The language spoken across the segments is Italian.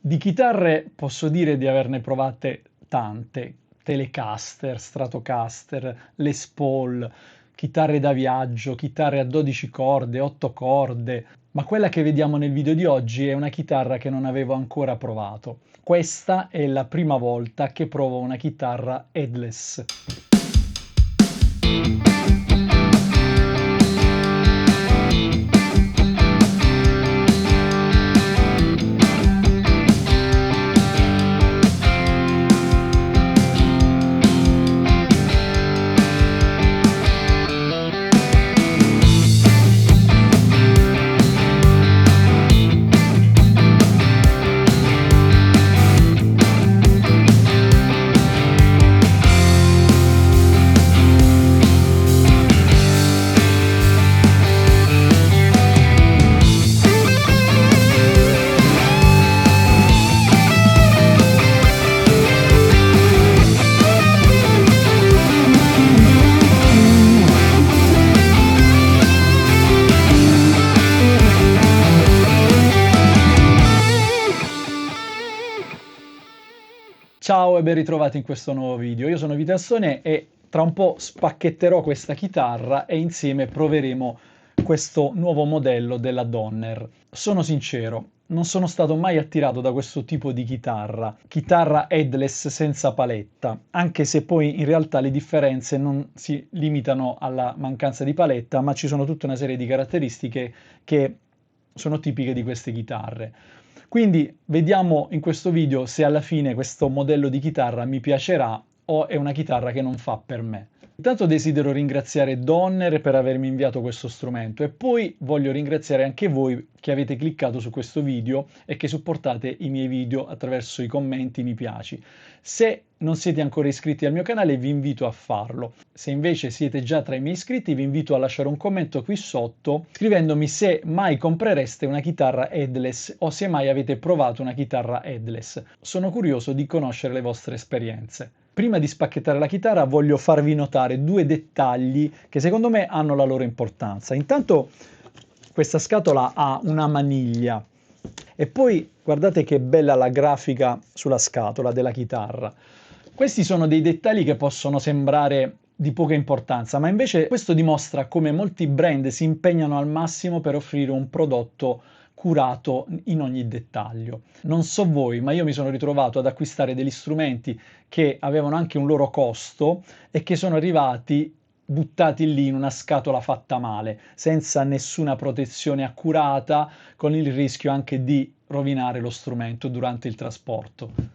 Di chitarre posso dire di averne provate tante: Telecaster, Stratocaster, Les Paul, chitarre da viaggio, chitarre a 12 corde, 8 corde, ma quella che vediamo nel video di oggi è una chitarra che non avevo ancora provato. Questa è la prima volta che provo una chitarra headless. Ciao e ben ritrovati in questo nuovo video. Io sono Vitassone e tra un po' spacchetterò questa chitarra e insieme proveremo questo nuovo modello della Donner. Sono sincero, non sono stato mai attirato da questo tipo di chitarra headless senza paletta, anche se poi in realtà le differenze non si limitano alla mancanza di paletta, ma ci sono tutta una serie di caratteristiche che sono tipiche di queste chitarre. Quindi vediamo in questo video se alla fine questo modello di chitarra mi piacerà o è una chitarra che non fa per me. Intanto desidero ringraziare Donner per avermi inviato questo strumento e poi voglio ringraziare anche voi che avete cliccato su questo video e che supportate i miei video attraverso i commenti, mi piaci. Se non siete ancora iscritti al mio canale vi invito a farlo. Se invece siete già tra i miei iscritti vi invito a lasciare un commento qui sotto scrivendomi se mai comprereste una chitarra headless o se mai avete provato una chitarra headless. Sono curioso di conoscere le vostre esperienze. Prima di spacchettare la chitarra voglio farvi notare due dettagli che secondo me hanno la loro importanza. Intanto questa scatola ha una maniglia e poi guardate che bella la grafica sulla scatola della chitarra. Questi sono dei dettagli che possono sembrare di poca importanza, ma invece questo dimostra come molti brand si impegnano al massimo per offrire un prodotto curato in ogni dettaglio. Non so voi, ma io mi sono ritrovato ad acquistare degli strumenti che avevano anche un loro costo e che sono arrivati buttati lì in una scatola fatta male, senza nessuna protezione accurata, con il rischio anche di rovinare lo strumento durante il trasporto.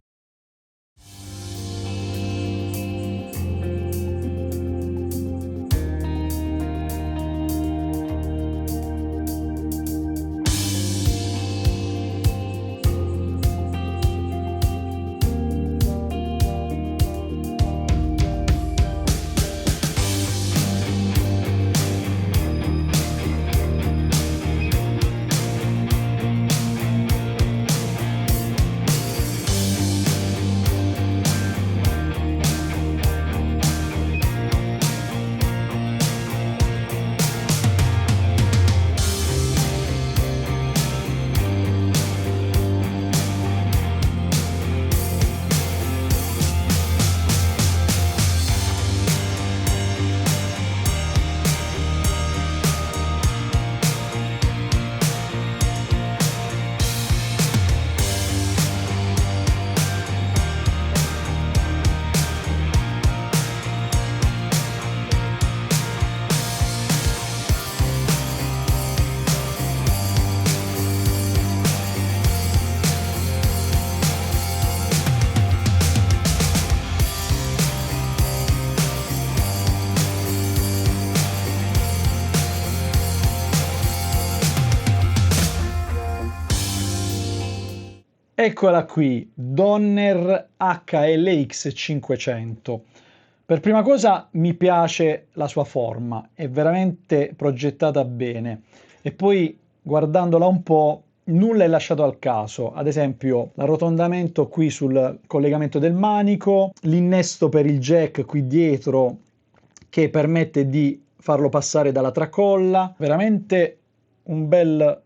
Eccola qui, Donner HLX 500. Per prima cosa mi piace la sua forma, è veramente progettata bene e poi guardandola un po' nulla è lasciato al caso, ad esempio l'arrotondamento qui sul collegamento del manico, l'innesto per il jack qui dietro che permette di farlo passare dalla tracolla, veramente un bel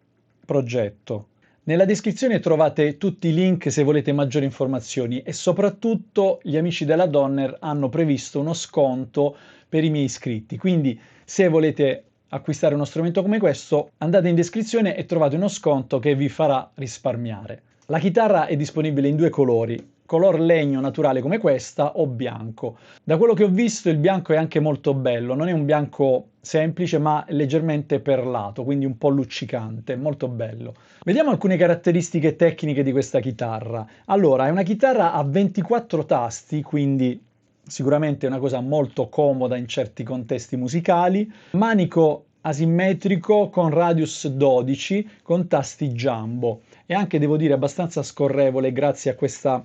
progetto. Nella descrizione trovate tutti i link se volete maggiori informazioni e soprattutto gli amici della Donner hanno previsto uno sconto per i miei iscritti, quindi se volete acquistare uno strumento come questo andate in descrizione e trovate uno sconto che vi farà risparmiare. La chitarra è disponibile in due colori, color legno naturale come questa o bianco. Da quello che ho visto il bianco è anche molto bello, non è un bianco semplice ma leggermente perlato, quindi un po' luccicante, molto bello. Vediamo alcune caratteristiche tecniche di questa chitarra. Allora, è una chitarra a 24 tasti, quindi sicuramente è una cosa molto comoda in certi contesti musicali. Manico asimmetrico con radius 12 con tasti jumbo e anche devo dire abbastanza scorrevole grazie a questa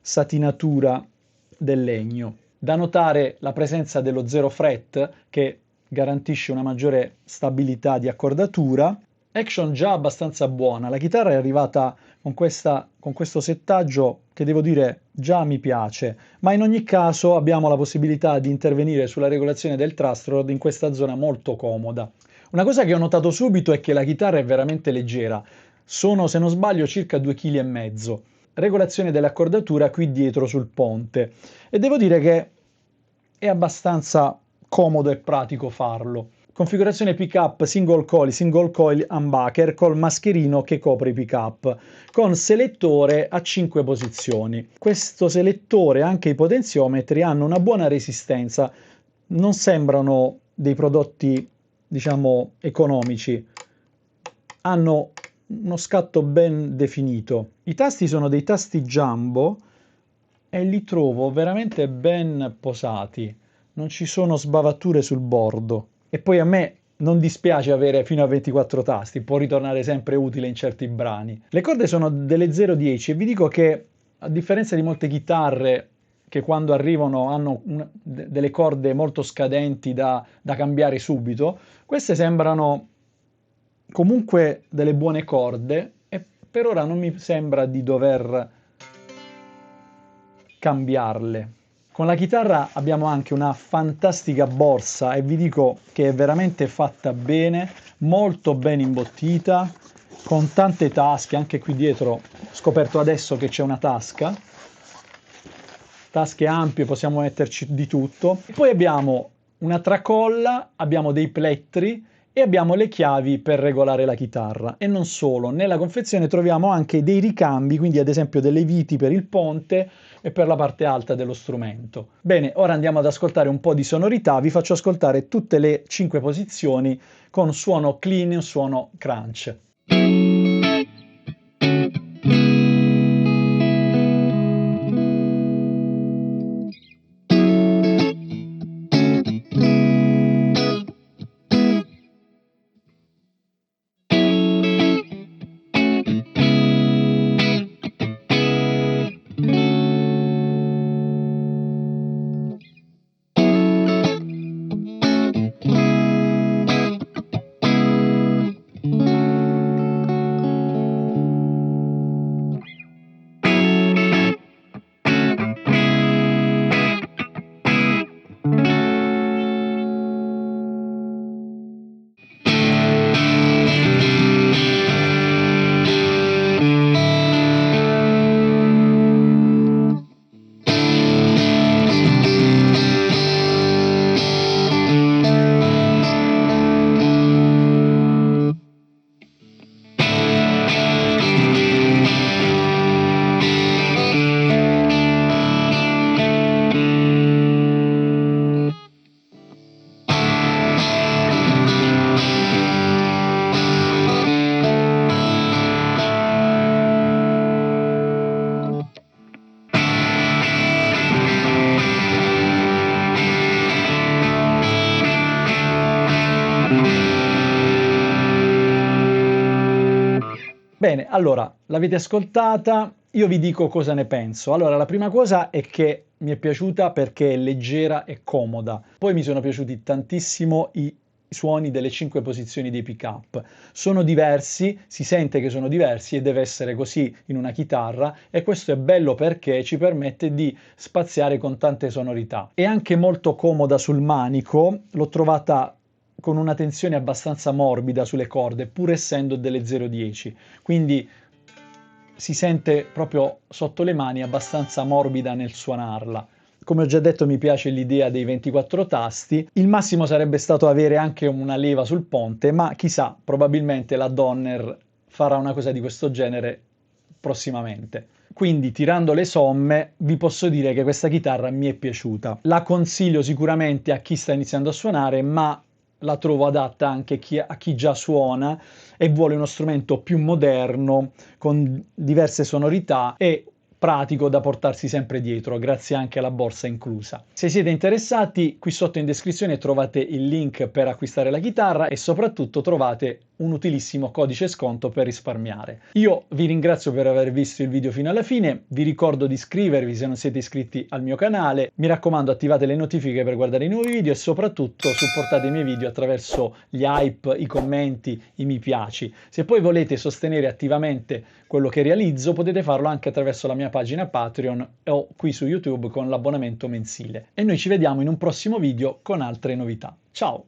satinatura del legno. Da notare la presenza dello zero fret che garantisce una maggiore stabilità di accordatura. Action già abbastanza buona, la chitarra è arrivata con questo settaggio che devo dire già mi piace, ma in ogni caso abbiamo la possibilità di intervenire sulla regolazione del truss rod in questa zona molto comoda. Una cosa che ho notato subito è che la chitarra è veramente leggera, sono se non sbaglio circa 2,5 kg. Regolazione dell'accordatura qui dietro sul ponte e devo dire che è abbastanza comodo e pratico farlo. Configurazione pick-up single coil humbucker col mascherino che copre i pick-up, con selettore a 5 posizioni. Questo selettore e anche i potenziometri hanno una buona resistenza, non sembrano dei prodotti, diciamo, economici, hanno uno scatto ben definito. I tasti sono dei tasti jumbo e li trovo veramente ben posati, non ci sono sbavature sul bordo. E poi a me non dispiace avere fino a 24 tasti, può ritornare sempre utile in certi brani. Le corde sono delle 0,10 e vi dico che a differenza di molte chitarre che quando arrivano hanno delle corde molto scadenti da cambiare subito, queste sembrano comunque delle buone corde e per ora non mi sembra di dover cambiarle. Con la chitarra abbiamo anche una fantastica borsa e vi dico che è veramente fatta bene, molto ben imbottita, con tante tasche, anche qui dietro ho scoperto adesso che c'è una tasca, tasche ampie, possiamo metterci di tutto. E poi abbiamo una tracolla, abbiamo dei plettri e abbiamo le chiavi per regolare la chitarra. E non solo, nella confezione troviamo anche dei ricambi, quindi ad esempio delle viti per il ponte e per la parte alta dello strumento. Bene, ora andiamo ad ascoltare un po' di sonorità, vi faccio ascoltare tutte le 5 posizioni con suono clean e un suono crunch. Bene, allora, l'avete ascoltata, io vi dico cosa ne penso. Allora, la prima cosa è che mi è piaciuta perché è leggera e comoda. Poi mi sono piaciuti tantissimo i suoni delle 5 posizioni dei pick-up. Sono diversi, si sente che sono diversi e deve essere così in una chitarra e questo è bello perché ci permette di spaziare con tante sonorità. È anche molto comoda sul manico, l'ho trovata con una tensione abbastanza morbida sulle corde, pur essendo delle 0,10. Quindi si sente proprio sotto le mani abbastanza morbida nel suonarla. Come ho già detto, mi piace l'idea dei 24 tasti. Il massimo sarebbe stato avere anche una leva sul ponte, ma chissà, probabilmente la Donner farà una cosa di questo genere prossimamente. Quindi, tirando le somme, vi posso dire che questa chitarra mi è piaciuta. La consiglio sicuramente a chi sta iniziando a suonare, ma la trovo adatta anche a chi già suona e vuole uno strumento più moderno, con diverse sonorità e pratico da portarsi sempre dietro, grazie anche alla borsa inclusa. Se siete interessati, qui sotto in descrizione trovate il link per acquistare la chitarra e soprattutto trovate un utilissimo codice sconto per risparmiare. Io vi ringrazio per aver visto il video fino alla fine, vi ricordo di iscrivervi se non siete iscritti al mio canale, mi raccomando attivate le notifiche per guardare i nuovi video e soprattutto supportate i miei video attraverso gli hype, i commenti, i mi piaci. Se poi volete sostenere attivamente quello che realizzo potete farlo anche attraverso la mia pagina Patreon o qui su YouTube con l'abbonamento mensile. E noi ci vediamo in un prossimo video con altre novità. Ciao!